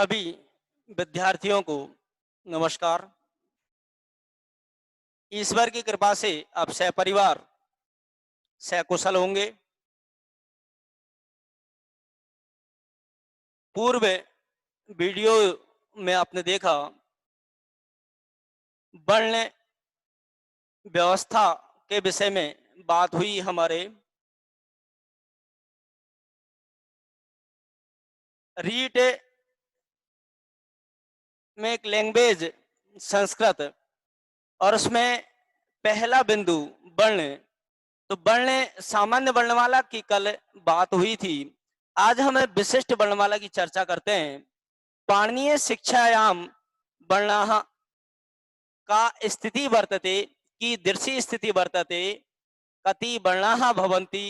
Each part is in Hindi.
सभी विद्यार्थियों को नमस्कार। ईश्वर की कृपा से आप सपरिवार सकुशल होंगे। पूर्व वीडियो में आपने देखा वर्ण व्यवस्था के विषय में बात हुई हमारे। रीट में एक लैंग्वेज संस्कृत और उसमें पहला बिंदु वर्ण। तो वर्ण सामान्य वर्णमाला की कल बात हुई थी। आज हम विशिष्ट वर्णमाला की चर्चा करते हैं। पाणिनीय शिक्षायाम वर्णाः का स्थिति वर्तते कीदृशी स्थिति वर्तते कति वर्णाः भवन्ति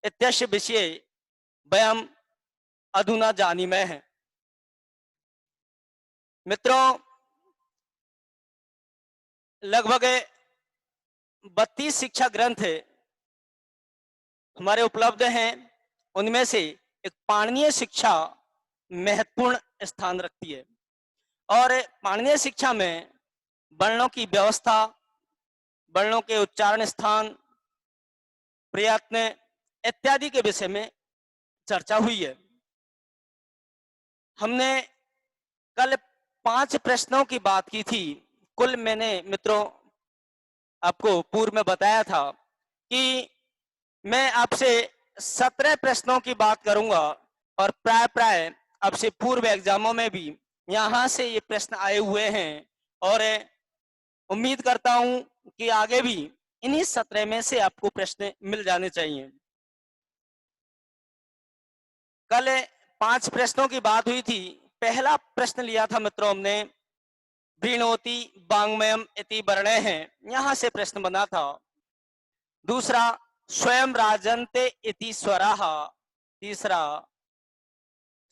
इत्यस्य विषये वयम अधुना जानीमः। मित्रों, लगभग 32 शिक्षा ग्रंथ हमारे उपलब्ध हैं। उनमें से एक पाणिनीय शिक्षा महत्वपूर्ण स्थान रखती है और पाणिनीय शिक्षा में वर्णों की व्यवस्था, वर्णों के उच्चारण स्थान, प्रयत्न इत्यादि के विषय में चर्चा हुई है। हमने कल 5 प्रश्नों की बात की थी। कुल मैंने मित्रों आपको पूर्व में बताया था कि मैं आपसे 17 प्रश्नों की बात करूंगा और प्राय आपसे पूर्व एग्जामों में भी यहां से ये प्रश्न आए हुए हैं और उम्मीद करता हूं कि आगे भी इन्हीं 17 में से आपको प्रश्न मिल जाने चाहिए। कल 5 प्रश्नों की बात हुई थी। पहला प्रश्न लिया था मित्रों हमने वृणोति वाङ्मयम् इति वर्णे हैं, यहां से प्रश्न बना था। दूसरा स्वयं राजन्ते इति स्वराः। तीसरा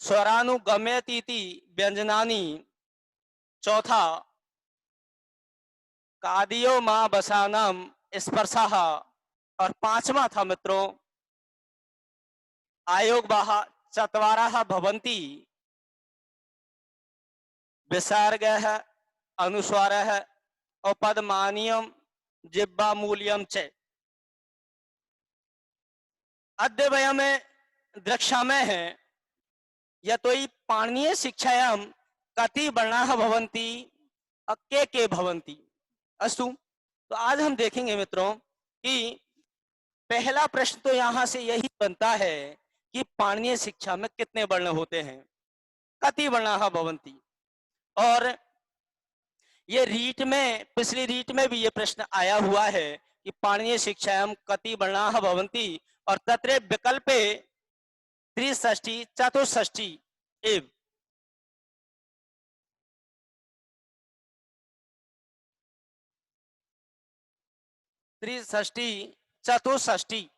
स्वरानुगम्यति इति व्यंजनानि। चौथा कादियो मा बसानाम स्पर्शः। और पांचवा था मित्रों आयोगवाः चत्वारः भवन्ति विसर्गः अनुस्वारः औपदमानीयम जिह्वामूल्यम च। अद्य वयम द्रक्ष्यामः है यतोहि पाणिनीय शिक्षायां कति वर्णाः भवन्ति के भवन्ति। अस्तु, तो आज हम देखेंगे मित्रों कि पहला प्रश्न तो यहां से यही बनता है कि पाणिनीय शिक्षा में कितने वर्ण होते हैं, कति वर्णाः भवन्ति। और ये रीट में, पिछली रीट में भी ये प्रश्न आया हुआ है कि पाणिनीय शिक्षायां कति वर्णाः भवन्ति और तत्र विकल्पे त्रिषष्ठी चतुष्षष्ठी एव। त्रिषष्ठी चतुष्षष्ठी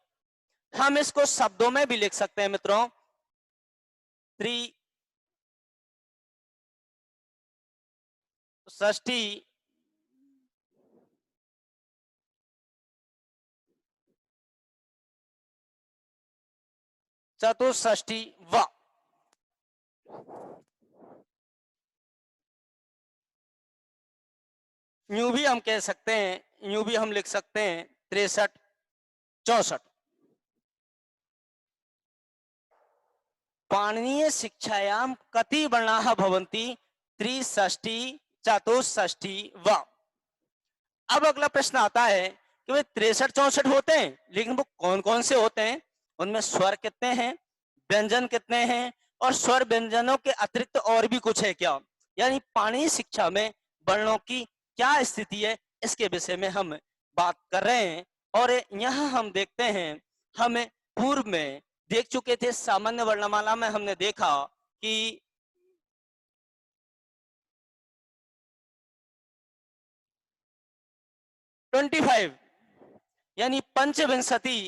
हम इसको शब्दों में भी लिख सकते हैं मित्रों। त्रिषष्ठी चतुष्षष्ठी व। यूं भी हम कह सकते हैं, यूं भी हम लिख सकते हैं 63 64। पाणिनीय शिक्षायां कति वर्णाः भवन्ति त्रिषष्ठी चतुष्षष्ठी व। अब अगला प्रश्न आता है कि भाई 63 64 होते हैं, लेकिन वो कौन कौन से होते हैं, उनमें स्वर कितने हैं, व्यंजन कितने हैं और स्वर व्यंजनों के अतिरिक्त और भी कुछ है क्या। यानी पाणिनीय शिक्षा में वर्णों की क्या स्थिति है, इसके विषय में हम बात कर रहे हैं। और यहाँ हम देखते हैं, हम पूर्व में देख चुके थे सामान्य वर्णमाला में हमने देखा कि 25 यानी पंचविंशति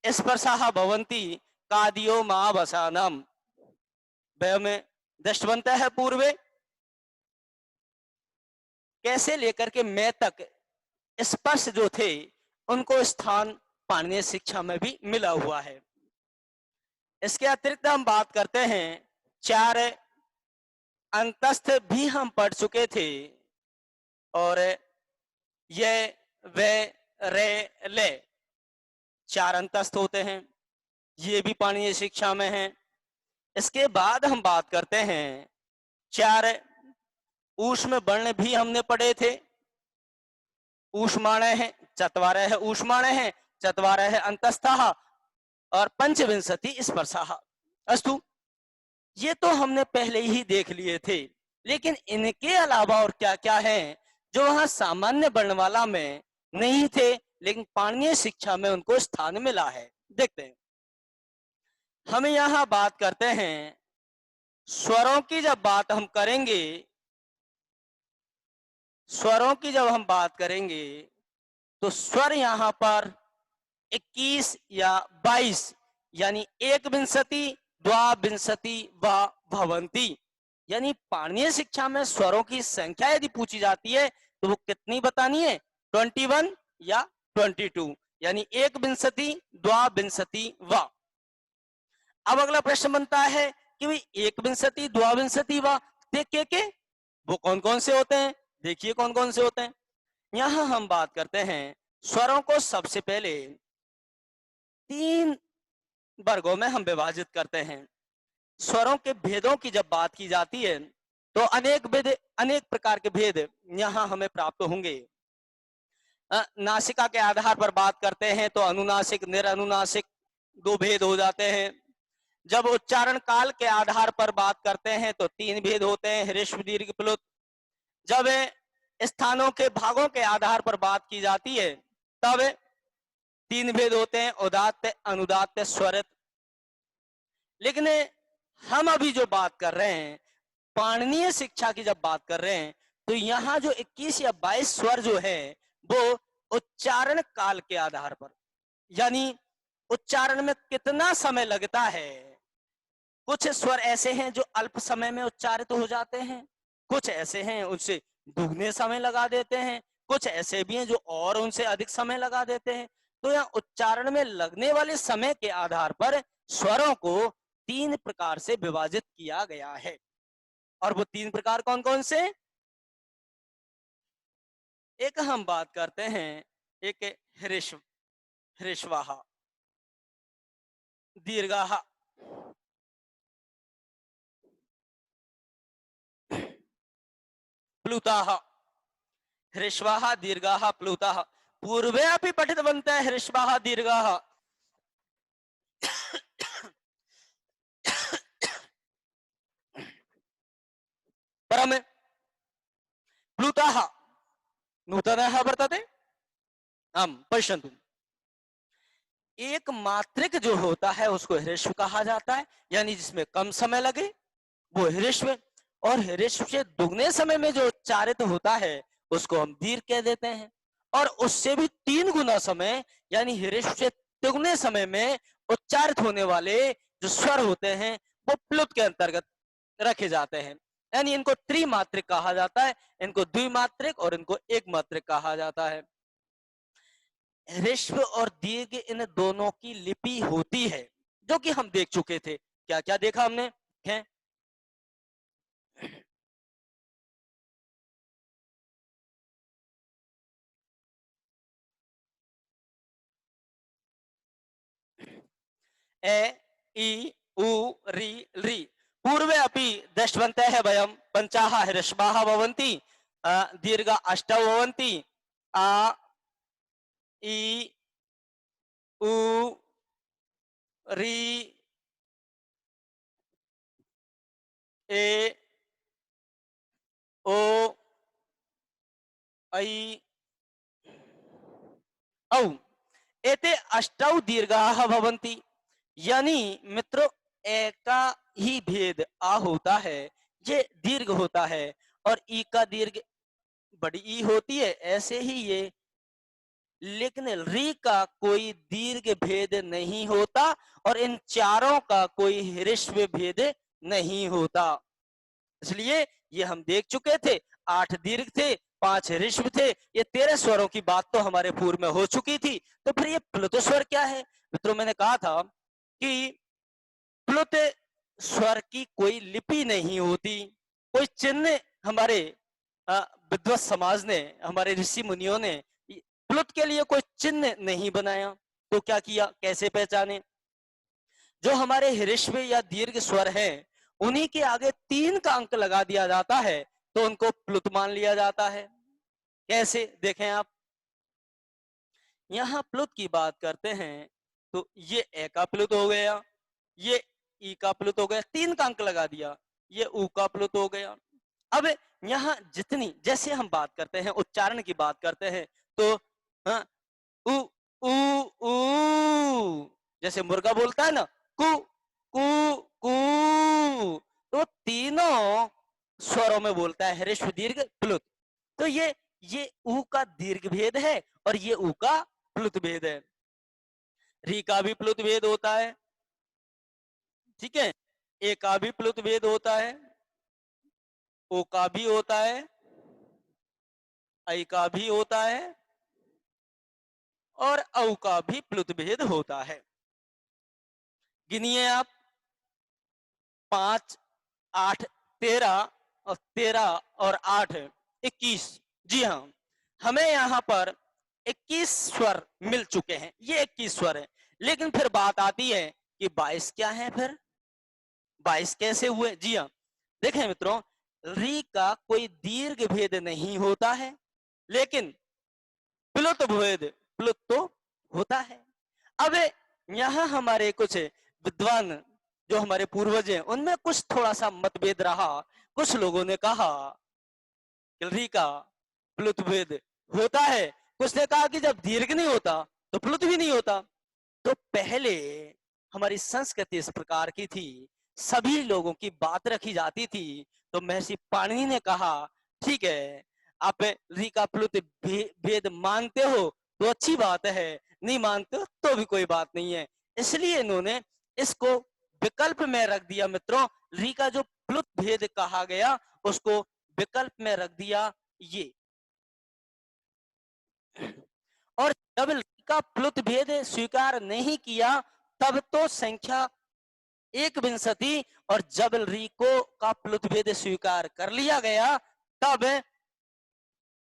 स्पर्शाः भवन्ति कादियो महावसानम। में दृष्टवंत है पूर्वे कैसे लेकर के मैं तक स्पर्श जो थे उनको स्थान पाणिनीय शिक्षा में भी मिला हुआ है। इसके अतिरिक्त हम बात करते हैं 4 अंतस्थ भी हम पढ़ चुके थे, और ये वे रे ले 4 अंतस्थ होते हैं, ये भी पाणिनीय शिक्षा में है। इसके बाद हम बात करते हैं 4 ऊष्म वर्ण भी हमने पढ़े थे। ऊष्माण है, चत्वार है ऊष्माण है, चत्वार है अंतस्थः, और पंचविंशति स्पर्शः। अस्तु, ये तो हमने पहले ही देख लिए थे, लेकिन इनके अलावा और क्या क्या है जो वहां सामान्य वर्णमाला में नहीं थे, लेकिन पाणिनीय शिक्षा में उनको स्थान मिला है। देखते हैं। हम यहां बात करते हैं स्वरों की। जब बात हम करेंगे, स्वरों की जब हम बात करेंगे, तो स्वर यहां पर 21 या 22, यानी एकविंशति, द्वाविंशति व भवंती, यानी पाणिनीय शिक्षा में स्वरों की संख्या यदि पूछी जाती है तो वो कितनी बतानी है, 21 या 22, यानी एकविंशति, द्वाविंशति व। अब अगला प्रश्न बनता है कि भाई एकविंशति, द्वाविंशति व के वो कौन कौन से होते हैं। देखिए कौन कौन से होते हैं। यहां हम बात करते हैं स्वरों को सबसे पहले 3 वर्गों में हम विभाजित करते हैं। स्वरों के भेदों की जब बात की जाती है तो अनेक प्रकार के भेद यहाँ हमें प्राप्त होंगे। नासिका के आधार पर बात करते हैं तो अनुनासिक, निरनुनासिक 2 भेद हो जाते हैं। जब उच्चारण काल के आधार पर बात करते हैं तो 3 भेद होते हैं, ह्रस्व, दीर्घ, प्लुत। जब स्थानों के भागों के आधार पर बात की जाती है तब 3 भेद होते हैं, उदात्त, अनुदात्त, स्वरित। लेकिन हम अभी जो बात कर रहे हैं पाणिनीय शिक्षा की, जब बात कर रहे हैं तो यहाँ जो 21 या 22 स्वर जो है वो उच्चारण काल के आधार पर, यानी उच्चारण में कितना समय लगता है। कुछ स्वर ऐसे हैं जो अल्प समय में उच्चारित हो जाते हैं, कुछ ऐसे हैं उनसे दुगने समय लगा देते हैं, कुछ ऐसे भी हैं जो और उनसे अधिक समय लगा देते हैं। तो यहाँ उच्चारण में लगने वाले समय के आधार पर स्वरों को 3 प्रकार से विभाजित किया गया है। और वो 3 प्रकार कौन कौन से? एक हम बात करते हैं, एक ह्रस्व, ह्रस्वाः, दीर्घाः, प्लुताः। ह्रस्वाः, दीर्घाः, प्लुताः। पूर्वे अपि पठितवन्तः ह्रस्वाः, दीर्घाः। परं प्लुताः नूतनः वर्तते। आम पश्यन्तु, एक मात्रिक जो होता है उसको ह्रस्व कहा जाता है, यानी जिसमें कम समय लगे वो ह्रस्व, और ह्रस्व से दुगने समय में जो उच्चारित होता है उसको हम दीर्घ कह देते हैं, और उससे भी 3 गुना समय, यानी ह्रस्व से दुगने समय में उच्चारित होने वाले जो स्वर होते हैं वो प्लुत के अंतर्गत रखे जाते हैं। यानी इनको त्रिमात्रिक कहा जाता है, इनको द्विमात्रिक और इनको एक मात्रिक कहा जाता है। ह्रस्व और दीर्घ इन दोनों की लिपि होती है, जो कि हम देख चुके थे। क्या क्या देखा हमने है? ए इ उ रि रि। पूर्वे अपि दृष्टवन्तः वयं पञ्चाः ह्रस्वाः भवन्ति, दीर्घ 8 भवन्ति। आ इ उ रि ए ओ ऐ औ। एते 8 दीर्घाः भवन्ति। यानी मित्रों, ए का ही भेद आ होता है, ये दीर्घ होता है, और ई का दीर्घ बड़ी ई होती है, ऐसे ही ये। लेकिन री का कोई दीर्घ भेद नहीं होता, और इन चारों का कोई ह्रस्व भेद नहीं होता। इसलिए ये हम देख चुके थे, 8 दीर्घ थे, 5 ह्रस्व थे। ये 13 स्वरों की बात तो हमारे पूर्व में हो चुकी थी। तो फिर ये प्लुत स्वर क्या है? मित्रों, मैंने कहा था कि प्लुत स्वर की कोई लिपि नहीं होती, कोई चिन्ह हमारे विद्वत समाज ने, हमारे ऋषि मुनियों ने प्लुत के लिए कोई चिन्ह नहीं बनाया, तो क्या किया, कैसे पहचाने? जो हमारे ह्रस्व या दीर्घ स्वर हैं, उन्हीं के आगे 3 का अंक लगा दिया जाता है, तो उनको प्लुत मान लिया जाता है। कैसे, देखें आप, यहाँ प्लुत की बात करते हैं तो ये ए का प्लुत हो गया, ये ई का प्लुत हो गया, 3 का अंक लगा दिया, ये ऊ का प्लुत हो गया। अब यहाँ जितनी, जैसे हम बात करते हैं, उच्चारण की बात करते हैं, तो हाँ, उ ऊ ऊ, जैसे मुर्गा बोलता है ना, कु कु कु, तो तीनों स्वरों में बोलता है, ह्रस्व दीर्घ प्लुत। तो ये ऊ का दीर्घ भेद है और ये ऊ का प्लुत भेद है। री का भी प्लुत भेद होता है, ठीक है, ए का भी प्लुत भेद होता है, ओ का भी होता है, आई का भी होता है और औ का भी प्लुत भेद होता है। गिनिए आप, 5, 8, 13 और 13 और 8, 21। जी हाँ, हमें यहाँ पर 21 स्वर मिल चुके हैं, ये 21 स्वर है। लेकिन फिर बात आती है कि 22 क्या है, फिर 22 कैसे हुए? जी हाँ, देखें मित्रों, री का कोई दीर्घ भेद नहीं होता है, लेकिन प्लुत भेद, प्लुत तो होता है। अब यहाँ हमारे कुछ विद्वान, जो हमारे पूर्वज हैं, उनमें कुछ थोड़ा सा मतभेद रहा। कुछ लोगों ने कहा कि री का प्लुत भेद होता है, कुछ ने कहा कि जब दीर्घ नहीं होता तो प्लुत भी नहीं होता। तो पहले हमारी संस्कृति इस प्रकार की थी, सभी लोगों की बात रखी जाती थी। तो महर्षि पाणिनि ने कहा, ठीक है, आप री का प्लुत भेद मानते हो तो अच्छी बात है, नहीं मानते हो तो भी कोई बात नहीं है। इसलिए इन्होंने इसको विकल्प में रख दिया मित्रों, री का जो प्लुत भेद कहा गया उसको विकल्प में रख दिया ये। और जब री का प्लुत भेद स्वीकार नहीं किया, तब तो संख्या 1 और जब री को का प्लुत भेद स्वीकार कर लिया गया, तब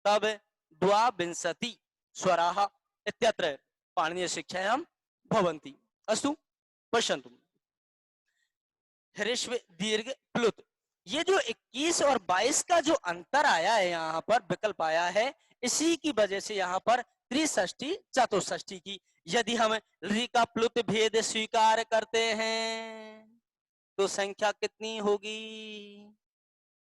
तब द्वाविंशति स्वराः इत्यत्र पाणिनीय शिक्षायां भवन्ति। अस्तु, पश्यन्तु, ह्रस्व दीर्घ प्लुत, ये जो 21 और 22 का जो अंतर आया है, यहाँ पर विकल्प आया है, इसी की वजह से यहाँ पर त्रिषष्ठी चतुष्षष्ठी की, यदि हम री का प्लुत भेद स्वीकार करते हैं तो संख्या कितनी होगी?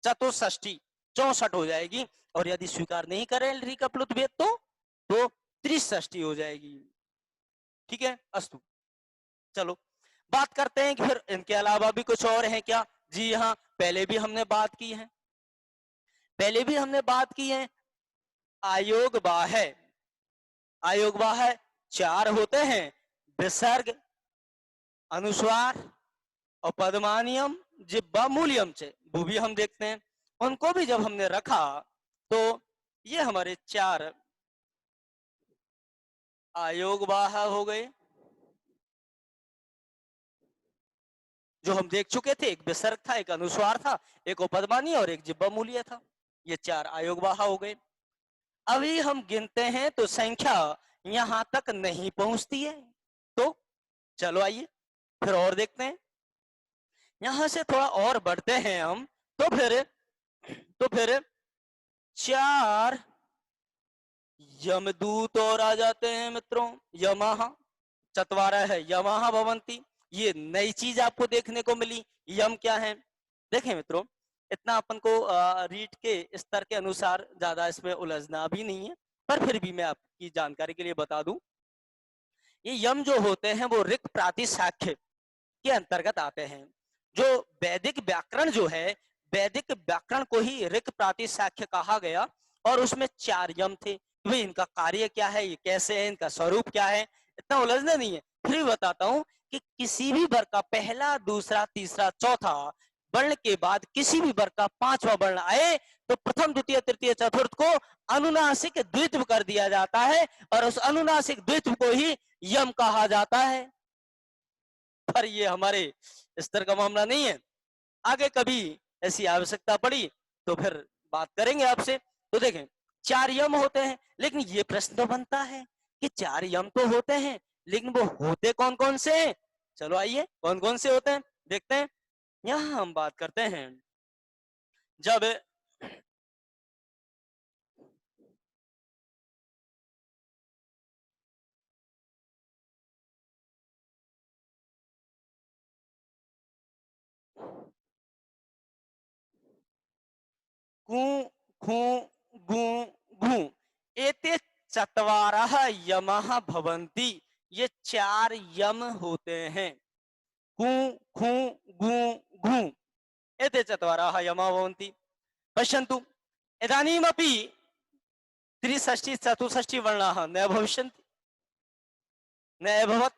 चतुष्षष्ठी, 64 हो जाएगी। और यदि स्वीकार नहीं करें री का प्लुत भेद तो त्रिषष्ठी हो जाएगी। ठीक है, अस्तु, चलो बात करते हैं कि फिर इनके अलावा भी कुछ और है क्या? जी हाँ, पहले भी हमने बात की है, आयोग बाह्य, आयोग बाह्य 4 होते हैं, विसर्ग, अनुस्वार और पदमानियम, जिह्वा मूल्यम से, वो भी हम देखते हैं। उनको भी जब हमने रखा तो ये हमारे 4 आयोग बाह्य हो गए, जो हम देख चुके थे। एक विसर्ग था, एक अनुस्वार था, एक उपदमानी और एक जिह्वा मूल्य था। ये 4 आयोग बाह्य हो गए। अभी हम गिनते हैं तो संख्या यहां तक नहीं पहुंचती है, तो चलो आइए फिर और देखते हैं। यहां से थोड़ा और बढ़ते हैं हम, तो फिर 4 यमदूत और आ जाते हैं मित्रों। यमः, चत्वारः है यमः भवन्ति, ये नई चीज आपको देखने को मिली। यम क्या है? देखें मित्रों, इतना अपन को रीड के स्तर के अनुसार ज्यादा इसमें उलझना भी नहीं है, पर फिर भी मैं आपकी जानकारी के लिए बता दूं, ये यम जो होते हैं वो ऋक् प्रातिशाख्य के अंतर्गत आते हैं। जो वैदिक व्याकरण जो है, वैदिक व्याकरण को ही ऋक् प्रातिशाख्य कहा गया, और उसमें 4 यम थे। भाई इनका कार्य क्या है, ये कैसे है, इनका स्वरूप क्या है, इतना उलझना नहीं है। फिर भी बताता हूं कि किसी भी वर्ग का पहला, दूसरा, तीसरा, चौथा वर्ण के बाद किसी भी वर्ग का 5वां वर्ण आए तो प्रथम, द्वितीय, तृतीय, चतुर्थ को अनुनासिक द्वित्व कर दिया जाता है, और उस अनुनासिक द्वित्व को ही यम कहा जाता है। पर ये हमारे स्तर का मामला नहीं है। आगे कभी ऐसी आवश्यकता पड़ी तो फिर बात करेंगे आपसे। तो देखें 4 यम होते हैं, लेकिन ये प्रश्न तो बनता है कि 4 यम तो होते हैं, लेकिन वो होते कौन कौन से हैं? चलो आइए कौन कौन से होते हैं देखते हैं। यहाँ हम बात करते हैं जब कु खु गु घु एते चत्वारः यमः भवन्ति। ये 4 यम होते हैं। कु खु गु घु एते चत्वारः यमः भवन्ति। पश्यन्तु इदानीमपि त्रिषष्टि चतुष्षष्टि वर्णाः न भविष्यन्ति, न अभवत्।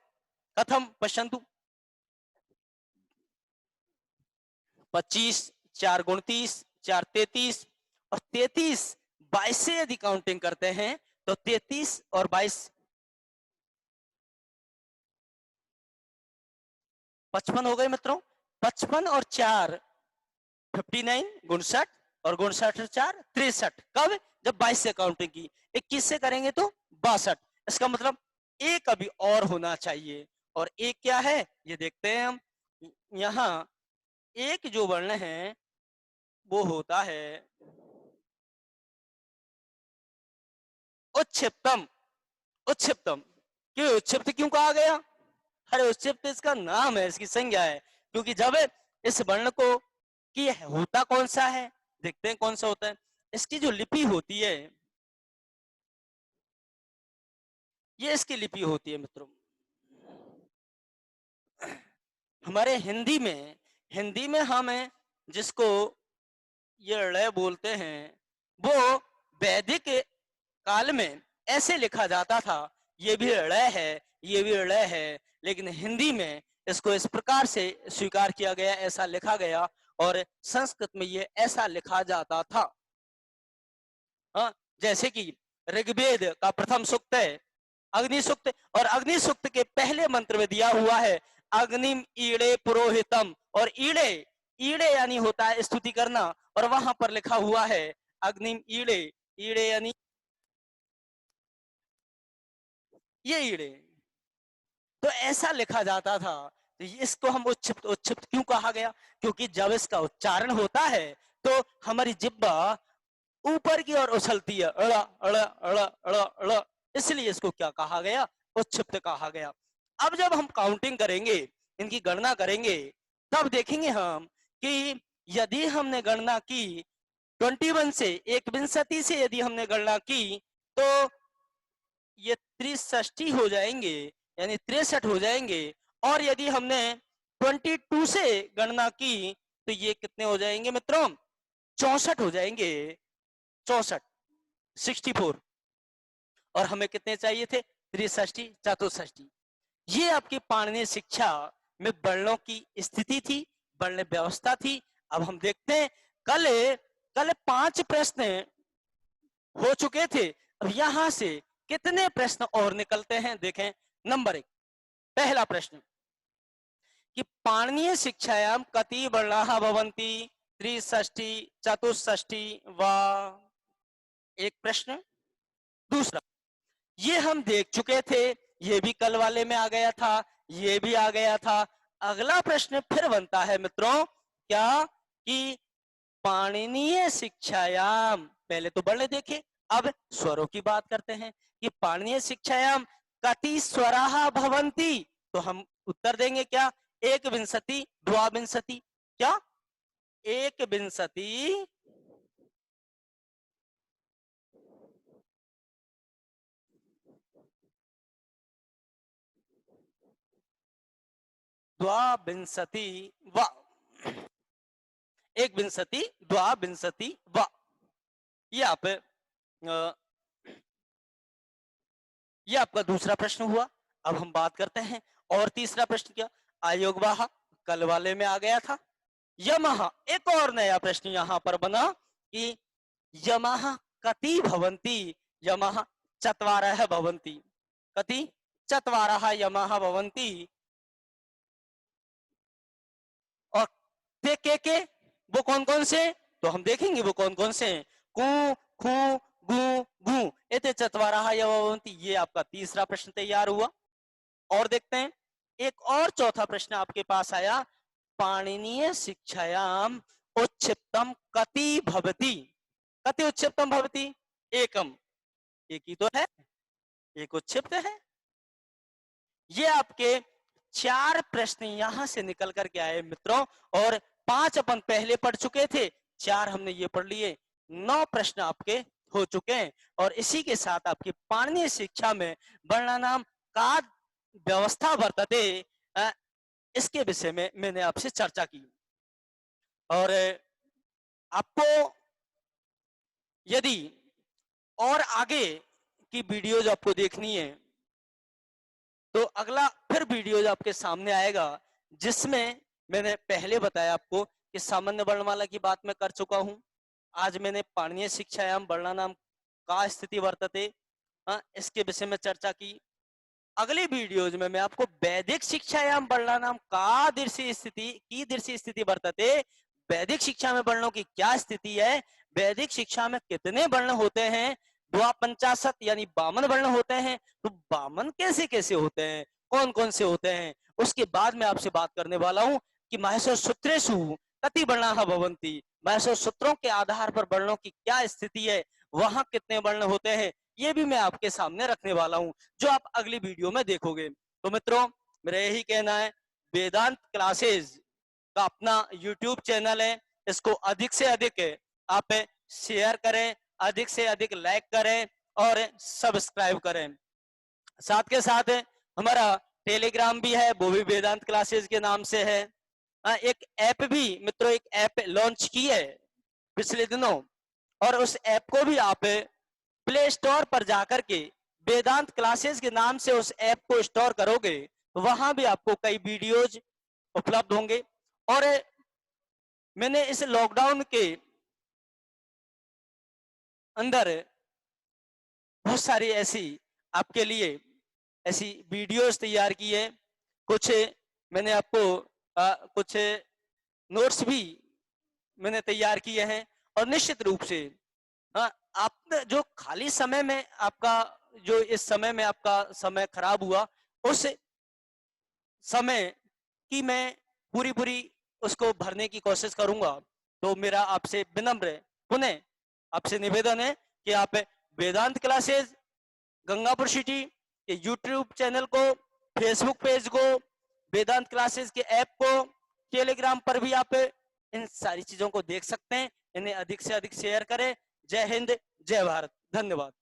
कथं? पश्यन्तु 25 4 29 4 33 और 33 22 से यदि काउंटिंग करते हैं तो 33 और 22 55 हो गए मित्रों। 55 और 4 59 59 और 59 और 4 63। कब? जब 22 से काउंटिंग की। 21 से करेंगे तो 62। इसका मतलब एक अभी और होना चाहिए, और एक क्या है ये देखते हैं हम। यहाँ एक जो वर्ण है वो होता है उच्छिप्तम। उच्छिप्तम क्यों उच्छिप्त क्यों कहा गया? अरे उच्छिप्त इसका नाम है, इसकी संज्ञा है। क्योंकि जब इस वर्ण को कि होता कौन सा है, देखते हैं कौन सा होता है। इसकी जो लिपि होती है, ये इसकी लिपि होती है मित्रों। हमारे हिंदी में हमें जिसको ये ळ बोलते हैं, वो वैदिक काल में ऐसे लिखा जाता था। ये भी ळ है, ये भी ळ है, लेकिन हिंदी में इसको इस प्रकार से स्वीकार किया गया, ऐसा लिखा गया, और संस्कृत में ये ऐसा लिखा जाता था। हाँ, जैसे कि ऋग्वेद का प्रथम सूक्त है अग्नि सूक्त, और अग्नि सूक्त के पहले मंत्र में दिया हुआ है अग्निम ईड़े पुरोहितम। और ईड़े, ईड़े यानी होता है स्तुति करना, और वहां पर लिखा हुआ है अग्निम ईड़े। ईड़े यानी ये ईड़े, तो ऐसा लिखा जाता था। तो इसको हम उच्छिप्त उच्छिप्त क्यों कहा गया? क्योंकि जब इसका उच्चारण होता है तो हमारी जिब्बा ऊपर की ओर उछलती है, अड़ा अड़ा अड़ा अड़ा अड़ा, इसलिए इसको क्या कहा गया? उच्छिप्त कहा गया। अब जब हम काउंटिंग करेंगे, इनकी गणना करेंगे, तब देखेंगे हम कि यदि हमने गणना की 21 से, एक विंशति से यदि हमने गणना की, तो ये 63 हो जाएंगे, यानी 63 हो जाएंगे। और यदि हमने 22 से गणना की तो ये कितने हो जाएंगे मित्रों? 64 हो जाएंगे। 64 64। और हमें कितने चाहिए थे? 63 64। ये आपकी पाणिनीय शिक्षा में वर्णों की स्थिति थी, वर्ण व्यवस्था थी। अब हम देखते हैं कल कल 5 प्रश्न हो चुके थे। अब यहां से कितने प्रश्न और निकलते हैं देखें। नंबर 1, पहला प्रश्न कि पाणिनीय शिक्षायाम कति वर्णाः भवन्ति? 63 64 वा? एक प्रश्न। दूसरा, ये हम देख चुके थे, ये भी कल वाले में आ गया था, ये भी आ गया था। अगला प्रश्न फिर बनता है मित्रों क्या कि पाणिनीय शिक्षायाम, पहले तो वर्ण देखे, अब स्वरों की बात करते हैं कि पाणिनीय शिक्षायाम कति स्वराः भवन्ति? तो हम उत्तर देंगे क्या? एक विंशति द्वाविंशति। क्या? एक विंशति द्वाविंशति व एक विंशति द्वाविंशति व। ये आप ये आपका दूसरा प्रश्न हुआ। अब हम बात करते हैं और तीसरा प्रश्न क्या? आयोगवाह, कल वाले में आ गया था। यमः, एक और नया प्रश्न यहां पर बना कि यमः कति भवन्ति? यमः चत्वारः भवन्ति। कति? चत्वारः यमः भवन्ति। और ते के वो कौन कौन से, तो हम देखेंगे वो कौन कौन से हैं। कु, खु, गु, घु, एते चत्वारः यवः भवन्ति। ये आपका तीसरा प्रश्न तैयार हुआ। और देखते हैं, एक और चौथा प्रश्न आपके पास आया, पाणिनीय शिक्षायाम उच्छिप्तम कति भवति। कति उच्छिप्तम भवति? एकम, एक ही तो है, एक उच्छिप्त है। ये आपके 4 प्रश्न यहां से निकल करके आए मित्रों, और 5 अपन पहले पढ़ चुके थे, 4 हमने ये पढ़ लिए, 9 प्रश्न आपके हो चुके हैं। और इसी के साथ आपकी पाणिनीय शिक्षा में वर्णानाम का व्यवस्था वर्तते, इसके विषय में मैंने आपसे चर्चा की। और आपको यदि और आगे की वीडियोज आपको देखनी है, तो अगला फिर वीडियोज आपके सामने आएगा, जिसमें मैंने पहले बताया आपको कि सामान्य वर्णमाला की बात मैं कर चुका हूं। आज मैंने पाणिनीय शिक्षायाम वर्णानाम का स्थिति वर्तते, इसके विषय में चर्चा की। अगली वीडियोज में मैं आपको वैदिक शिक्षायाम वर्णानाम का दृश्य स्थिति की दृश्य स्थिति वर्तते, वैदिक शिक्षा में वर्णों की क्या स्थिति है, वैदिक शिक्षा में कितने वर्ण होते हैं, द्वापंचाशत यानी 52 वर्ण होते हैं, तो 52 कैसे कैसे होते हैं, कौन कौन से होते हैं, उसके बाद मैं आपसे बात करने वाला हूं कि महसो सूत्रेषु कति वर्णाः भवन्ति। महसो सूत्रों के आधार पर वर्णों की क्या स्थिति है, वहां कितने वर्ण होते हैं, ये भी मैं आपके सामने रखने वाला हूं, जो आप अगली वीडियो में देखोगे। तो मित्रों, मेरा यही कहना है, वेदांत क्लासेस का अपना YouTube चैनल है, इसको अधिक से अधिक आप शेयर करें, अधिक से अधिक लाइक करें और सब्सक्राइब करें। साथ के साथ हमारा टेलीग्राम भी है, वो भी वेदांत क्लासेस के नाम से है। एक ऐप भी मित्रों, एक ऐप लॉन्च की है पिछले दिनों, और उस ऐप को भी आप प्ले स्टोर पर जाकर के वेदांत क्लासेस के नाम से उस ऐप को स्टोर करोगे, तो वहां भी आपको कई वीडियोज उपलब्ध होंगे। और मैंने इस लॉकडाउन के अंदर बहुत सारी ऐसी आपके लिए ऐसी वीडियोस तैयार की है, कुछ मैंने आपको कुछ नोट्स भी मैंने तैयार किए हैं। और निश्चित रूप से आप जो खाली समय में आपका, जो इस समय में आपका समय खराब हुआ, उस समय की मैं पूरी पूरी उसको भरने की कोशिश करूंगा। तो मेरा आपसे विनम्र पुनः आपसे निवेदन है कि आप वेदांत क्लासेस गंगापुर सिटी के यूट्यूब चैनल को, फेसबुक पेज को, वेदांत क्लासेस के ऐप को, टेलीग्राम पर भी आप इन सारी चीजों को देख सकते हैं। इन्हें अधिक से अधिक शेयर करें। जय हिंद, जय भारत, धन्यवाद।